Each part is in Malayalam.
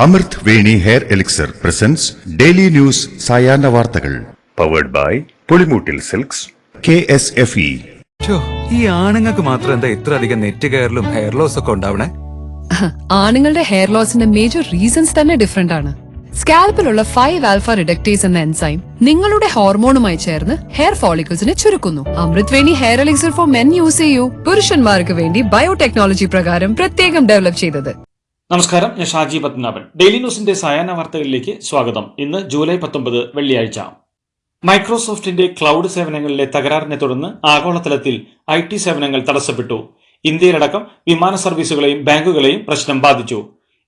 അമൃത് Veni hair elixir presents daily news സായാഹ്ന വാർത്തകൾ powered by Pulimoottil silks KSFE. ഈ ആണുങ്ങൾക്ക് മാത്രം എന്താ ഇത്ര അധികം നെറ്റ് കയറലും ഹെയർ ലോസ് ഒക്കെ ഉണ്ടാവണേ? ആണുങ്ങളുടെ ഹെയർ ലോസിന്റെ മേജർ റീസൺസ് തന്നെ ഡിഫറെന്റ് ആണ്. സ്കാൽപ്പിലുള്ള 5-ആൽഫ റിഡക്ടേസ് എന്ന എൻസൈം നിങ്ങളുടെ ഹോർമോണുമായി ചേർന്ന് ഹെയർ ഫോളിക്കിൾസിനെ ചുരുക്കുന്നു. Amrit Veni hair elixir for men use ചെയ്യൂ. പുരുഷന്മാർക്ക് വേണ്ടി ബയോടെക്നോളജി പ്രകാരം പ്രത്യേകം ഡെവലപ്പ് ചെയ്തത്. നമസ്കാരം, ഞാൻ ഷാജി പത്മനാഭൻ. ഡെയിലി ന്യൂസിന്റെ സായാഹ്ന വാർത്തകളിലേക്ക് സ്വാഗതം. ഇന്ന് ജൂലൈ 19 വെള്ളിയാഴ്ച. മൈക്രോസോഫ്റ്റിന്റെ ക്ലൗഡ് സേവനങ്ങളിലെ തകരാറിനെ തുടർന്ന് ആഗോളതലത്തിൽ IT സേവനങ്ങൾ തടസ്സപ്പെട്ടു. ഇന്ത്യയിലടക്കം വിമാന സർവീസുകളെയും ബാങ്കുകളെയും പ്രശ്നം ബാധിച്ചു.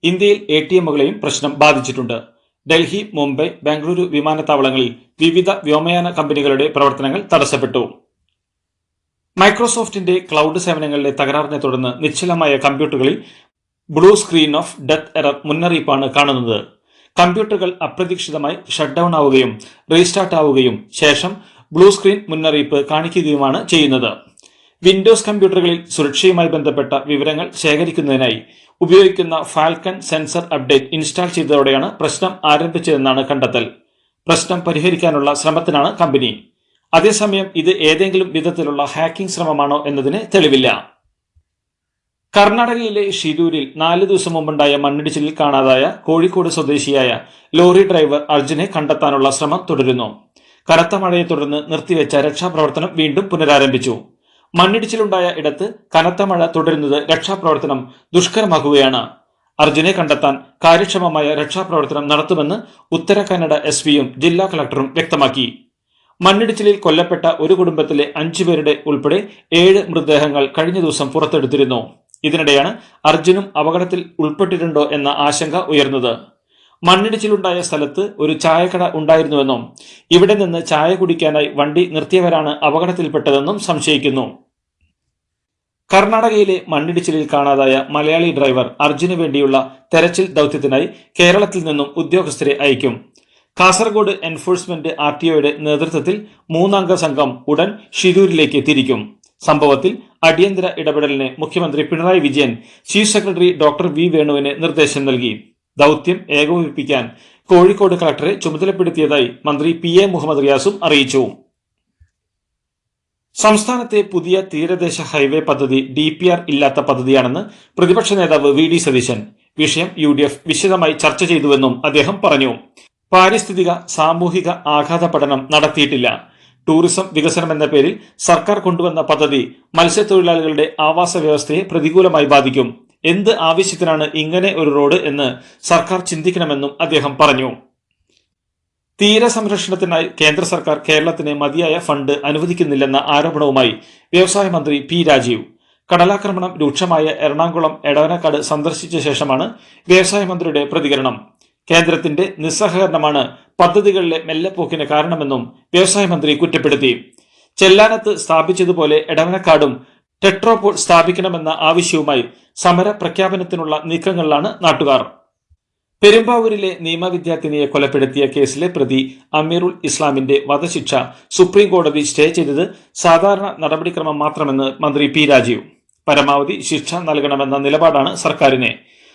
ഇന്ത്യയിൽ ATMകളെയും പ്രശ്നം ബാധിച്ചിട്ടുണ്ട്. ഡൽഹി, മുംബൈ, ബാംഗ്ലൂരു വിമാനത്താവളങ്ങളിൽ വിവിധ വ്യോമയാന കമ്പനികളുടെ പ്രവർത്തനങ്ങൾ തടസ്സപ്പെട്ടു. മൈക്രോസോഫ്റ്റിന്റെ ക്ലൗഡ് സേവനങ്ങളിലെ തകരാറിനെ തുടർന്ന് നിശ്ചലമായ കമ്പ്യൂട്ടറുകളിൽ blue screen of death error മുന്നറിയിപ്പാണ് കാണുന്നത്. കമ്പ്യൂട്ടറുകൾ അപ്രതീക്ഷിതമായി ഷട്ട് ഡൗൺ ആവുകയും റീസ്റ്റാർട്ട് ആവുകയും ശേഷം ബ്ലൂ സ്ക്രീൻ മുന്നറിയിപ്പ് കാണിക്കുകയുമാണ് ചെയ്യുന്നത്. വിൻഡോസ് കമ്പ്യൂട്ടറുകളിൽ സുരക്ഷയുമായി ബന്ധപ്പെട്ട വിവരങ്ങൾ ശേഖരിക്കുന്നതിനായി ഉപയോഗിക്കുന്ന ഫാൽക്കൺ സെൻസർ അപ്ഡേറ്റ് ഇൻസ്റ്റാൾ ചെയ്തതോടെയാണ് പ്രശ്നം ആരംഭിച്ചതെന്നാണ് കണ്ടെത്തൽ. പ്രശ്നം പരിഹരിക്കാനുള്ള ശ്രമത്തിനാണ് കമ്പനി. അതേസമയം ഇത് ഏതെങ്കിലും വിധത്തിലുള്ള ഹാക്കിംഗ് ശ്രമമാണോ എന്നതിന് തെളിവില്ല. കർണാടകയിലെ ഷിരൂരിൽ 4 ദിവസം മുമ്പുണ്ടായ മണ്ണിടിച്ചിലിൽ കാണാതായ കോഴിക്കോട് സ്വദേശിയായ ലോറി ഡ്രൈവർ അർജുനെ കണ്ടെത്താനുള്ള ശ്രമം തുടരുന്നു. കനത്ത മഴയെ തുടർന്ന് നിർത്തിവെച്ച രക്ഷാപ്രവർത്തനം വീണ്ടും പുനരാരംഭിച്ചു. മണ്ണിടിച്ചിലുണ്ടായ ഇടത്ത് കനത്ത മഴ തുടരുന്നത് രക്ഷാപ്രവർത്തനം ദുഷ്കരമാക്കുകയാണ്. അർജുനെ കണ്ടെത്താൻ കാര്യക്ഷമമായ രക്ഷാപ്രവർത്തനം നടത്തുമെന്ന് ഉത്തര കന്നഡ SP-യും ജില്ലാ കളക്ടറും വ്യക്തമാക്കി. മണ്ണിടിച്ചിലിൽ കൊല്ലപ്പെട്ട ഒരു കുടുംബത്തിലെ 5 പേരുടെ ഉൾപ്പെടെ 7 മൃതദേഹങ്ങൾ കഴിഞ്ഞ ദിവസം പുറത്തെടുത്തിരുന്നു. ഇതിനിടെയാണ് അർജുനും അപകടത്തിൽ ഉൾപ്പെട്ടിട്ടുണ്ടോ എന്ന ആശങ്ക ഉയർന്നത്. മണ്ണിടിച്ചിലുണ്ടായ സ്ഥലത്ത് ഒരു ചായക്കട ഉണ്ടായിരുന്നുവെന്നും ഇവിടെ നിന്ന് ചായ കുടിക്കാനായി വണ്ടി നിർത്തിയവരാണ് അപകടത്തിൽപ്പെട്ടതെന്നും സംശയിക്കുന്നു. കർണാടകയിലെ മണ്ണിടിച്ചിലിൽ കാണാതായ മലയാളി ഡ്രൈവർ അർജുന് വേണ്ടിയുള്ള തെരച്ചിൽ ദൗത്യത്തിനായി കേരളത്തിൽ നിന്നും ഉദ്യോഗസ്ഥരെ അയക്കും. കാസർഗോഡ് എൻഫോഴ്സ്മെന്റ് RTOയുടെ നേതൃത്വത്തിൽ 3-അംഗ സംഘം ഉടൻ ഷിരൂരിലേക്ക് തിരിക്കും. സംഭവത്തിൽ അടിയന്തര ഇടപെടലിന് മുഖ്യമന്ത്രി Pinarayi Vijayan chief secretary doctor V. വേണുവിന് നിർദ്ദേശം നൽകി. ദൗത്യം ഏകോപിപ്പിക്കാൻ കോഴിക്കോട് കളക്ടറെ ചുമതലപ്പെടുത്തിയതായി മന്ത്രി PA മുഹമ്മദ് റിയാസും അറിയിച്ചു. സംസ്ഥാനത്തെ പുതിയ തീരദേശ ഹൈവേ പദ്ധതി DPR ഇല്ലാത്ത പദ്ധതിയാണെന്ന് പ്രതിപക്ഷ നേതാവ് VD സതീശൻ. വിഷയം UDF വിശദമായി ചർച്ച ചെയ്തുവെന്നും അദ്ദേഹം പറഞ്ഞു. പാരിസ്ഥിതിക സാമൂഹിക ആഘാത പഠനം നടത്തിയിട്ടില്ല. ടൂറിസം വികസനം എന്ന പേരിൽ സർക്കാർ കൊണ്ടുവന്ന പദ്ധതി മത്സ്യത്തൊഴിലാളികളുടെ ആവാസ വ്യവസ്ഥയെ പ്രതികൂലമായി ബാധിക്കും. എന്ത് ആവശ്യത്തിനാണ് ഇങ്ങനെ ഒരു റോഡ് എന്ന് സർക്കാർ ചിന്തിക്കണമെന്നും അദ്ദേഹം പറഞ്ഞു. തീരസംരക്ഷണത്തിനായി കേന്ദ്ര സർക്കാർ കേരളത്തിന് മതിയായ ഫണ്ട് അനുവദിക്കുന്നില്ലെന്ന ആരോപണവുമായി വ്യവസായ മന്ത്രി P. രാജീവ്. കടലാക്രമണം രൂക്ഷമായ എറണാകുളം എടവനക്കാട് സന്ദർശിച്ച ശേഷമാണ് വ്യവസായ മന്ത്രിയുടെ പ്രതികരണം. കേന്ദ്രത്തിന്റെ നിസ്സഹകരണമാണ് പദ്ധതികളിലെ മെല്ലെപ്പോക്കിന് കാരണമെന്നും വ്യവസായ മന്ത്രി കുറ്റപ്പെടുത്തി. ചെല്ലാനത്ത് സ്ഥാപിച്ചതുപോലെ എടവനക്കാടും ടെട്രോപോൾ സ്ഥാപിക്കണമെന്ന ആവശ്യവുമായി സമര പ്രഖ്യാപനത്തിനുള്ള നീക്കങ്ങളിലാണ് നാട്ടുകാർ. പെരുമ്പാവൂരിലെ നിയമവിദ്യാർത്ഥിനിയെ കൊലപ്പെടുത്തിയ കേസിലെ പ്രതി അമീറുൽ ഇസ്ലാമിന്റെ വധശിക്ഷ സുപ്രീം കോടതി സ്റ്റേ ചെയ്തത് സാധാരണ നടപടിക്രമം മാത്രമെന്ന് മന്ത്രി P. രാജീവ്. പരമാവധി ശിക്ഷ നൽകണമെന്ന നിലപാടാണ് സർക്കാരിനെ.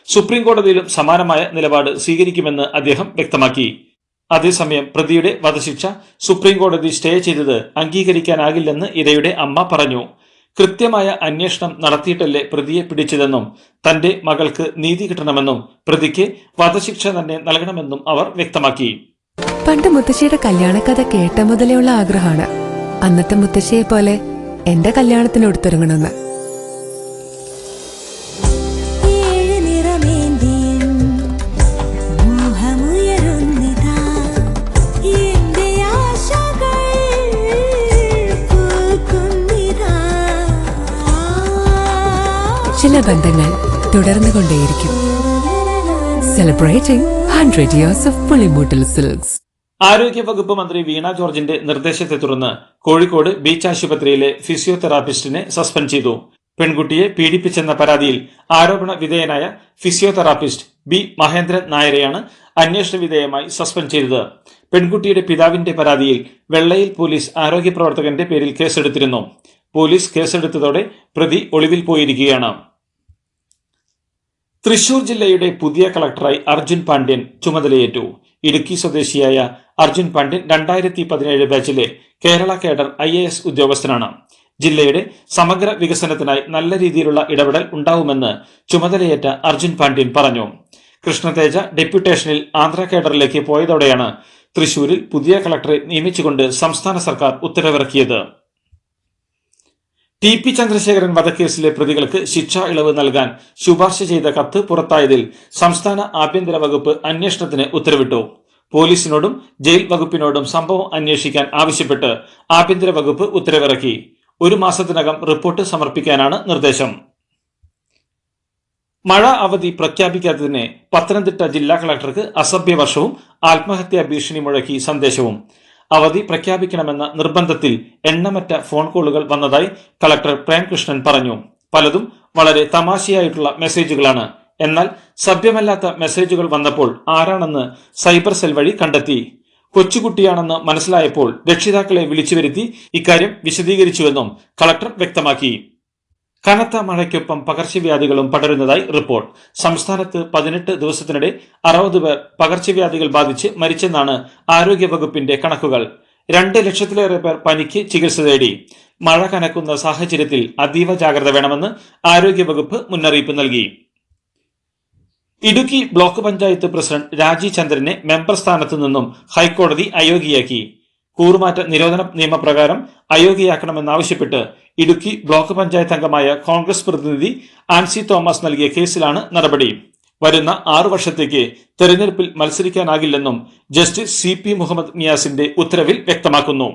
സുപ്രീം കോടതിയിലും സമാനമായ നിലപാട് സ്വീകരിക്കുമെന്ന് അദ്ദേഹം വ്യക്തമാക്കി. അതേസമയം പ്രതിയുടെ വധശിക്ഷ സുപ്രീം കോടതി സ്റ്റേ ചെയ്തത് അംഗീകരിക്കാനാകില്ലെന്ന് ഇരയുടെ അമ്മ പറഞ്ഞു. കൃത്യമായ അന്വേഷണം നടത്തിയിട്ടല്ലേ പ്രതിയെ പിടിച്ചതെന്നും തന്റെ മകൾക്ക് നീതി കിട്ടണമെന്നും പ്രതിക്ക് വധശിക്ഷ തന്നെ നൽകണമെന്നും അവർ വ്യക്തമാക്കി. പണ്ട് മുത്തശ്ശിയുടെ കല്യാണക്കഥ കേട്ട മുതലെയുള്ള ആഗ്രഹമാണ് അന്നത്തെ മുത്തശ്ശിയെ പോലെ എന്റെ കല്യാണത്തിന് എടുത്തൊരുങ്ങണമെന്ന്. ചില ബന്ധങ്ങൾ തുടർന്നുകൊണ്ടേയിരിക്കും. Celebrating 100 years of Pulimoottil silks. ആരോഗ്യ വകുപ്പ് മന്ത്രി വീണ ജോർജിന്റെ നിർദ്ദേശത്തെ തുടർന്ന് കോഴിക്കോട് ബീച്ച് ആശുപത്രിയിലെ ഫിസിയോതെറാപ്പിസ്റ്റിനെ സസ്പെൻഡ് ചെയ്തു. പെൺകുട്ടിയെ പീഡിപ്പിച്ചെന്ന പരാതിയിൽ ആരോപണ വിധേയനായ ഫിസിയോതെറാപ്പിസ്റ്റ് B. മഹേന്ദ്രൻ നായരെയാണ് അന്വേഷണ വിധേയമായി സസ്പെൻഡ് ചെയ്തത്. പെൺകുട്ടിയുടെ പിതാവിന്റെ പരാതിയിൽ വെള്ളയിൽ പോലീസ് ആരോഗ്യ പ്രവർത്തകന്റെ പേരിൽ കേസെടുത്തിരുന്നു. പോലീസ് കേസെടുത്തതോടെ പ്രതി ഒളിവിൽ പോയിരിക്കുകയാണ്. തൃശൂർ ജില്ലയുടെ പുതിയ കളക്ടറായി അർജുൻ പാണ്ഡ്യൻ ചുമതലയേറ്റു. ഇടുക്കി സ്വദേശിയായ അർജുൻ പാണ്ഡ്യൻ 2017 ബാച്ചിലെ കേരള കേഡർ IAS ഉദ്യോഗസ്ഥനാണ്. ജില്ലയുടെ സമഗ്ര വികസനത്തിനായി നല്ല രീതിയിലുള്ള ഇടപെടൽ ഉണ്ടാവുമെന്ന് ചുമതലയേറ്റ അർജുൻ പാണ്ഡ്യൻ പറഞ്ഞു. കൃഷ്ണതേജ ഡെപ്യൂട്ടേഷനിൽ ആന്ധ്ര കേഡറിലേക്ക് പോയതോടെയാണ് തൃശൂരിൽ പുതിയ കളക്ടറെ നിയമിച്ചുകൊണ്ട് സംസ്ഥാന സർക്കാർ ഉത്തരവിറക്കിയത്. TP ചന്ദ്രശേഖരൻ വധക്കേസിലെ പ്രതികൾക്ക് ശിക്ഷാ ഇളവ് നൽകാൻ ശുപാർശ ചെയ്ത കത്ത് പുറത്തായതിൽ സംസ്ഥാന ആഭ്യന്തര വകുപ്പ് അന്വേഷണത്തിന് ഉത്തരവിട്ടു. പോലീസിനോടും ജയിൽ വകുപ്പിനോടും സംഭവം അന്വേഷിക്കാൻ ആവശ്യപ്പെട്ട് ആഭ്യന്തര വകുപ്പ് ഉത്തരവിറക്കി. 1 മാസത്തിനകം റിപ്പോർട്ട് സമർപ്പിക്കാനാണ് നിർദ്ദേശം. മഴ അവധി പ്രഖ്യാപിക്കാത്തതിന് പത്തനംതിട്ട ജില്ലാ കളക്ടർക്ക് അസഭ്യവർഷവും ആത്മഹത്യാ ഭീഷണി മുഴക്കി സന്ദേശവും. അവധി പ്രഖ്യാപിക്കണമെന്ന നിർബന്ധത്തിൽ എണ്ണമറ്റ ഫോൺ കോളുകൾ വന്നതായി കളക്ടർ പ്രേംകൃഷ്ണൻ പറഞ്ഞു. പലതും വളരെ തമാശയായിട്ടുള്ള മെസ്സേജുകളാണ്. എന്നാൽ സഭ്യമല്ലാത്ത മെസ്സേജുകൾ വന്നപ്പോൾ ആരാണെന്ന് സൈബർ സെൽ വഴി കണ്ടെത്തി. കൊച്ചുകുട്ടിയാണെന്ന് മനസ്സിലായപ്പോൾ രക്ഷിതാക്കളെ വിളിച്ചു വരുത്തി ഇക്കാര്യം വിശദീകരിച്ചുവെന്നും കളക്ടർ വ്യക്തമാക്കി. കനത്ത മഴയ്ക്കൊപ്പം പകർച്ചവ്യാധികളും പടരുന്നതായി റിപ്പോർട്ട്. സംസ്ഥാനത്ത് 18 ദിവസത്തിനിടെ 60 പേർ പകർച്ചവ്യാധികൾ ബാധിച്ച് മരിച്ചെന്നാണ് ആരോഗ്യവകുപ്പിന്റെ കണക്കുകൾ. 2 ലക്ഷത്തിലേറെ പേർ പനിക്ക് ചികിത്സ തേടി. മഴ കനക്കുന്ന സാഹചര്യത്തിൽ അതീവ ജാഗ്രത വേണമെന്ന് ആരോഗ്യവകുപ്പ് മുന്നറിയിപ്പ് നൽകി. ഇടുക്കി ബ്ലോക്ക് പഞ്ചായത്ത് പ്രസിഡന്റ് രാജി ചന്ദ്രനെ മെമ്പർ സ്ഥാനത്തു നിന്നും ഹൈക്കോടതി അയോഗ്യയാക്കി. കൂറുമാറ്റ നിരോധന നിയമപ്രകാരം അയോഗ്യയാക്കണമെന്നാവശ്യപ്പെട്ട് ഇടുക്കി ബ്ലോക്ക് പഞ്ചായത്ത് അംഗമായ കോൺഗ്രസ് പ്രതിനിധി ആൻസി തോമസ് നൽകിയ കേസിലാണ് നടപടി. വരുന്ന 6 വർഷത്തേക്ക് തെരഞ്ഞെടുപ്പിൽ മത്സരിക്കാനാകില്ലെന്നും ജസ്റ്റിസ് CP മുഹമ്മദ് നിയാസിന്റെ ഉത്തരവിൽ വ്യക്തമാക്കുന്നു.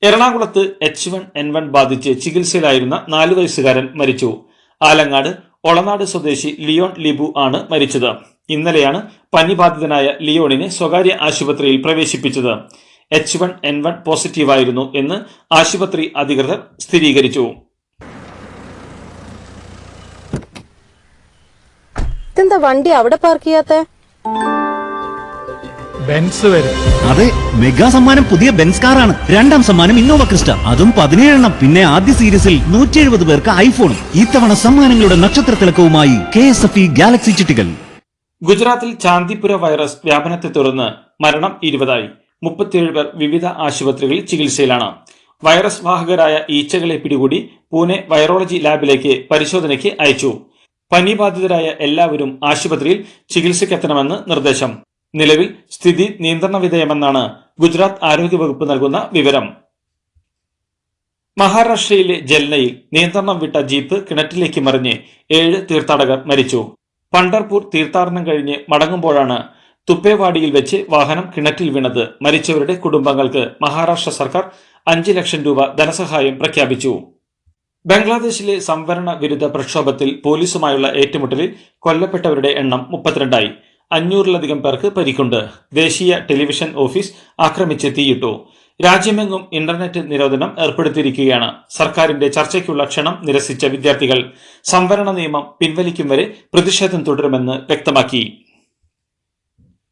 എറണാകുളത്ത് H1N1 ബാധിച്ച് ചികിത്സയിലായിരുന്ന 4 വയസ്സുകാരൻ മരിച്ചു. ആലങ്ങാട് ഒളനാട് സ്വദേശി ലിയോൺ ലിബു ആണ് മരിച്ചത്. ഇന്നലെയാണ് പനി ബാധിതനായ ലിയോണിനെ സ്വകാര്യ ആശുപത്രിയിൽ പ്രവേശിപ്പിച്ചത്. H1N1 പോസിറ്റീവായിരുന്നു എന്ന് ആശുപത്രി അധികൃതർ സ്ഥിരീകരിച്ചു. ഇതെന്താ വണ്ടി അവിടെ പാർക്ക് ചെയ്യാത്തെ? ബെൻസ് വരും. അതെ, മെഗാ സമ്മാനം പുതിയ ബെൻസ് കാറാണ്. 2ാം സമ്മാനം ഇന്നോവ ക്രിസ്റ്റ, അതും 17 എണ്ണം. പിന്നെ ആദ്യ സീരീസിൽ 170 പേർക്ക് ഐഫോണും. ഇത്തവണ സമ്മാനങ്ങളുടെ നക്ഷത്ര തിളക്കവുമായി KSFE ഗാലക്സി ചിട്ടികൾ. ഗുജറാത്തിൽ ചാന്ദിപുര വൈറസ് വ്യാപനത്തെ തുടർന്ന് മരണം 20ആയി. 37 പേർ വിവിധ ആശുപത്രികളിൽ ചികിത്സയിലാണ്. വൈറസ് വാഹകരായ ഈച്ചകളെ പിടികൂടി പൂനെ വൈറോളജി ലാബിലേക്ക് പരിശോധനയ്ക്ക് അയച്ചു. പനി ബാധിതരായ എല്ലാവരും ആശുപത്രിയിൽ ചികിത്സയ്ക്കെത്തണമെന്ന് നിർദ്ദേശം. നിലവിൽ സ്ഥിതി നിയന്ത്രണ വിധേയമെന്നാണ് ഗുജറാത്ത് ആരോഗ്യവകുപ്പ് നൽകുന്ന വിവരം. മഹാരാഷ്ട്രയിലെ ജൽനയിൽ നിയന്ത്രണം വിട്ട ജീപ്പ് കിണറ്റിലേക്ക് മറിഞ്ഞ് 7 തീർത്ഥാടകർ മരിച്ചു. പണ്ഡർപൂർ തീർത്ഥാടനം കഴിഞ്ഞ് മടങ്ങുമ്പോഴാണ് തുപ്പേവാടിയിൽ വെച്ച് വാഹനം കിണറ്റിൽ വീണത്. മരിച്ചവരുടെ കുടുംബങ്ങൾക്ക് മഹാരാഷ്ട്ര സർക്കാർ 5 ലക്ഷം രൂപ ധനസഹായം പ്രഖ്യാപിച്ചു. ബംഗ്ലാദേശിലെ സംവരണ വിരുദ്ധ പ്രക്ഷോഭത്തിൽ പോലീസുമായുള്ള ഏറ്റുമുട്ടലിൽ കൊല്ലപ്പെട്ടവരുടെ എണ്ണം 32ആയി. 500-ലധികം പേർക്ക് പരിക്കുണ്ട്. ദേശീയ ടെലിവിഷൻ ഓഫീസ് ആക്രമിച്ച് തീയിട്ടു. രാജ്യമെങ്ങും ഇന്റർനെറ്റ് നിരോധനം ഏർപ്പെടുത്തിയിരിക്കുകയാണ്. സർക്കാരിന്റെ ചർച്ചയ്ക്കുള്ള ക്ഷണം നിരസിച്ച വിദ്യാർത്ഥികൾ സംവരണ നിയമം പിൻവലിക്കും വരെ പ്രതിഷേധം തുടരുമെന്ന് വ്യക്തമാക്കി.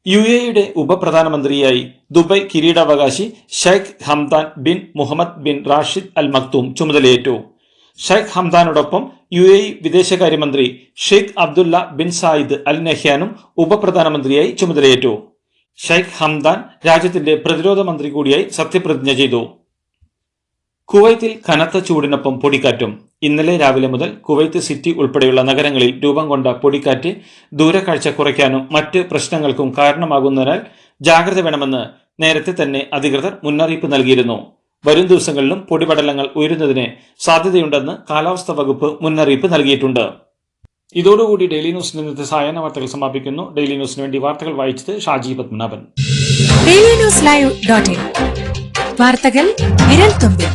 UAEയുടെ ഉപപ്രധാനമന്ത്രിയായി ദുബൈ കിരീടാവകാശി Sheikh Hamdan bin Mohammed bin Rashid Al Maktoum ചുമതലയേറ്റു. ഷെയ്ഖ് ഹംദാനോടൊപ്പം UAE വിദേശകാര്യമന്ത്രി Sheikh Abdullah bin Zayed Al നഹ്യാനും ഉപപ്രധാനമന്ത്രിയായി ചുമതലയേറ്റു. ഷെയ്ഖ് ഹംദാൻ രാജ്യത്തിന്റെ പ്രതിരോധ മന്ത്രി കൂടിയായി സത്യപ്രതിജ്ഞ ചെയ്തു. കുവൈത്തിൽ കനത്ത ചൂടിനൊപ്പം പൊടിക്കാറ്റും. ഇന്നലെ രാവിലെ മുതൽ കുവൈത്ത് സിറ്റി ഉൾപ്പെടെയുള്ള നഗരങ്ങളിൽ രൂപം കൊണ്ട പൊടിക്കാറ്റ് ദൂരക്കാഴ്ച കുറയ്ക്കാനും മറ്റ് പ്രശ്നങ്ങൾക്കും കാരണമാകുന്നതിനാൽ ജാഗ്രത വേണമെന്ന് നേരത്തെ തന്നെ അധികൃതർ മുന്നറിയിപ്പ് നൽകിയിരുന്നു. വരും ദിവസങ്ങളിലും പൊടിപടലങ്ങൾ ഉയരുന്നതിന് സാധ്യതയുണ്ടെന്ന് കാലാവസ്ഥാ വകുപ്പ് മുന്നറിയിപ്പ് നൽകിയിട്ടുണ്ട്. ഇതോടുകൂടി ഡെയിലി ന്യൂസിന്റെ ഇന്നത്തെ സായാഹ്ന വാർത്തകൾ സമാപിക്കുന്നു. ഡെയിലി ന്യൂസിന് വേണ്ടി വാർത്തകൾ വായിച്ചത് ഷാജി പത്മനാഭൻ. ഡെയിലി ന്യൂസ് ലൈവ്.in വാർത്തകൾ വിരൽ തുമ്പിൽ.